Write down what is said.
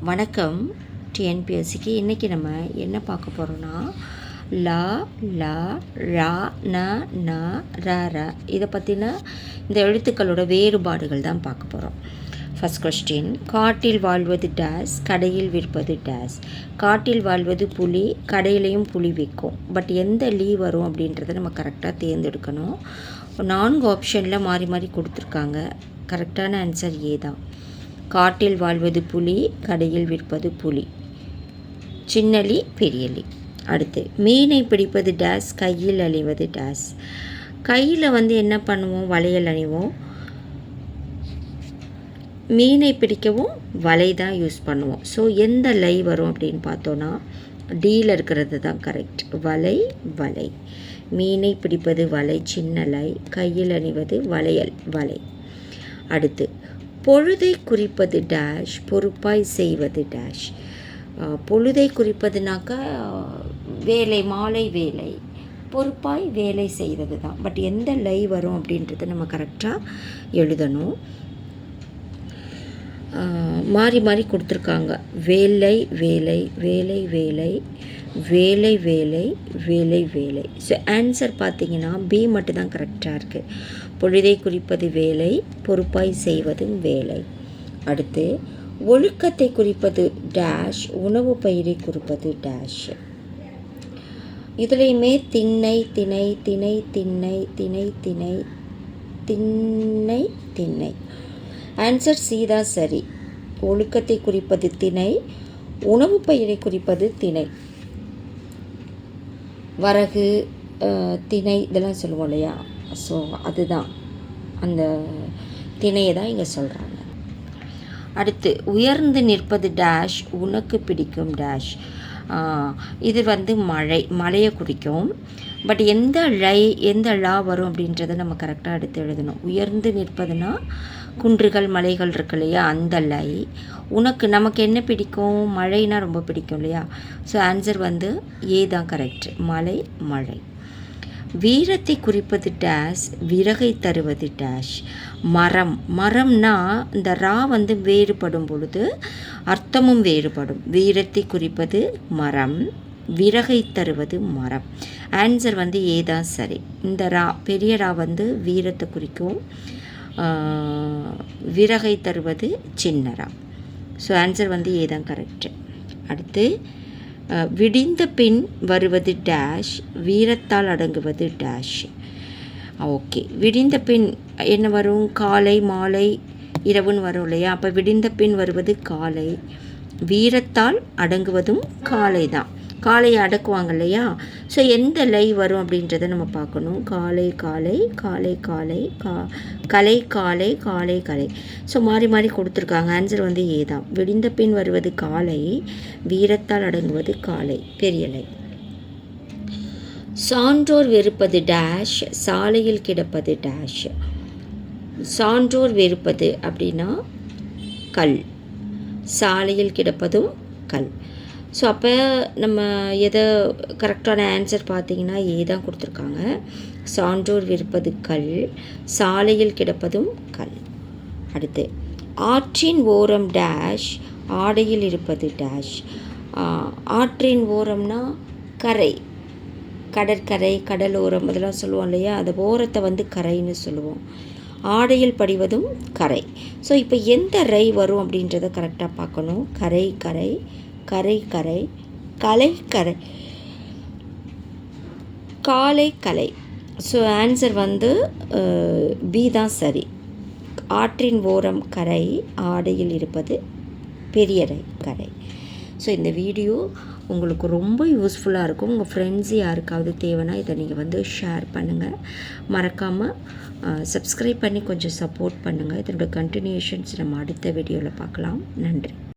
வணக்கம். டிஎன்பிஎஸ்சிக்கு இன்றைக்கி நம்ம என்ன பார்க்க போகிறோன்னா லா லா ரா ந ந ர ர இதை பற்றின இந்த எழுத்துக்களோட வேறுபாடுகள் தான் பார்க்க போகிறோம். ஃபஸ்ட் கொஸ்டின், காட்டில் வாழ்வது டேஸ், கடையில் விற்பது டேஸ். காட்டில் வாழ்வது புலி, கடையிலையும் புலி விற்கும். பட் எந்த லீ வரும் அப்படின்றத நம்ம கரெக்டாக தேர்ந்தெடுக்கணும். 4 ஆப்ஷனில் மாறி மாறி கொடுத்துருக்காங்க. கரெக்டான ஆன்சர் ஏ தான். காட்டில் வாழ்வது புலி, கடையில் விற்பது புலி. சின்னலி பெரியலி. அடுத்து, மீனை பிடிப்பது டேஸ், கையில் அணிவது டேஸ். கையில் என்ன பண்ணுவோம், வளையல் அணிவோம். மீனை பிடிக்கவும் வலை தான் யூஸ் பண்ணுவோம். ஸோ எந்த லை வரும் அப்படின்னு பார்த்தோன்னா டீயில் இருக்கிறது தான் கரெக்ட். வலை வலை. மீனை பிடிப்பது வலை, சின்ன லை. கையில் அணிவது வளையல் வலை. அடுத்து, பொழுதை குறிப்பது டேஷ், பொறுப்பாய் செய்வது டேஷ். பொழுதை குறிப்பதுனாக்கா வேலை, மாலை வேலை. பொறுப்பாய் வேலை செய்வது தான். பட் எந்த லை வரும் அப்படின்றத நம்ம கரெக்டாக எழுதணும். மாறி மாறி கொடுத்துருக்காங்க. வேலை வேலை, வேலை வேலை, வேலை வேலை, வேலை வேலை. ஸோ ஆன்சர் பார்த்தீங்கன்னா பி மட்டும்தான் கரெக்டாக இருக்குது. பொழுதை குறிப்பது வேலை, பொறுப்பாய் செய்வதும் வேலை. அடுத்து, ஒழுக்கத்தை குறிப்பது டேஷ், உணவு பயிரை குறிப்பது டேஷ். இதுலேயுமே திண்ணை திணை, திணை திண்ணை, திணை திணை, திண்ணை திண்ணை. ஆன்சர் சி தான் சரி. ஒழுக்கத்தை குறிப்பது திணை, உணவு பயிரை குறிப்பது திணை. வரகு, திணை இதெல்லாம் சொல்லுவோம் இல்லையா, ஸோ அதுதான் அந்த திணையை தான் இங்கே சொல்கிறாங்க. அடுத்து, உயர்ந்து நிற்பது டேஷ், உனக்கு பிடிக்கும் டேஷ். இது மழையை குறிக்கும். பட் எந்த லா வரும் அப்படின்றத நம்ம கரெக்டாக எடுத்து எழுதணும். உயர்ந்து நிற்பதுன்னா குன்றுகள் மலைகள் இருக்கு இல்லையா, அந்த லை. நமக்கு என்ன பிடிக்கும், மழைனா ரொம்ப பிடிக்கும் இல்லையா. ஸோ ஆன்சர் ஏ தான் கரெக்ட். மலை மழை. வீரத்தை குறிப்பது டேஷ், விறகை தருவது டேஷ். மரம். மரம்னா இந்த ரா வேறுபடும் பொழுது அர்த்தமும் வேறுபடும். வீரத்தை குறிப்பது மரம், விறகை தருவது மரம். ஆன்சர் ஏ தான் சரி. இந்த ரா, பெரிய ரா வீரத்தை குறிக்கும், விறகை தருவது சின்ன ரா. ஸோ ஆன்சர் ஏ தான் கரெக்டு. அடுத்து, விடிந்த பின் வருவது டேஷ், வீரத்தால் அடங்குவது டேஷ். ஓகே, விடிந்த பின் என்ன வரும், காலை மாலை இரவுன்னு வரும் இல்லையா. அப்போ விடிந்த பின் வருவது காலை, வீரத்தால் அடங்குவதும் காலை தான். காலையை அடக்குவாங்க இல்லையா. ஸோ எந்த லை வரும் அப்படின்றத நம்ம பார்க்கணும். காலை காலை, காலை காலை, கலை காலை, காலை கலை. ஸோ மாறி மாறி கொடுத்துருக்காங்க. ஆன்சர் ஏ தான். விடிந்த பின் வருவது காலை, வீரத்தால் அடங்குவது காலை, பெரிய லை. சான்றோர் வெறுப்பது டேஷ், சாலையில் கிடப்பது டேஷ். சான்றோர் வெறுப்பது அப்படின்னா கல், சாலையில் கிடப்பதும் கல். ஸோ அப்போ நம்ம எதை கரெக்டான ஆன்சர் பார்த்தீங்கன்னா ஏ தான் கொடுத்துருக்காங்க. சான்றோர் விற்பது கல், சாலையில் கிடப்பதும் கல். அடுத்து, ஆற்றின் ஓரம் டேஷ், ஆடையில் இருப்பது டேஷ். ஆற்றின் ஓரம்னா கரை, கடற்கரை, கடலோரம் அதெல்லாம் சொல்லுவோம் இல்லையா. அந்த ஓரத்தை கரைன்னு சொல்லுவோம். ஆடையில் படிவதும் கரை. ஸோ இப்போ எந்த ரை வரும் அப்படின்றத கரெக்டாக பார்க்கணும். கரை கரை, கரை கரை, கலை கரை, காலை கலை. ஸோ ஆன்சர் பி தான் சரி. ஆற்றின் ஓரம் கரை, ஆடையில் இருப்பது பெரியரை கரை. ஸோ இந்த வீடியோ உங்களுக்கு ரொம்ப யூஸ்ஃபுல்லாக இருக்கும். உங்கள் ஃப்ரெண்ட்ஸ் யாருக்காவது தேவைன்னா இதை நீங்கள் ஷேர் பண்ணுங்கள். மறக்காமல் சப்ஸ்கிரைப் பண்ணி கொஞ்சம் சப்போர்ட் பண்ணுங்கள். இதனோட கண்டினியூஷன்ஸ் நம்ம அடுத்த வீடியோவில் பார்க்கலாம். நன்றி.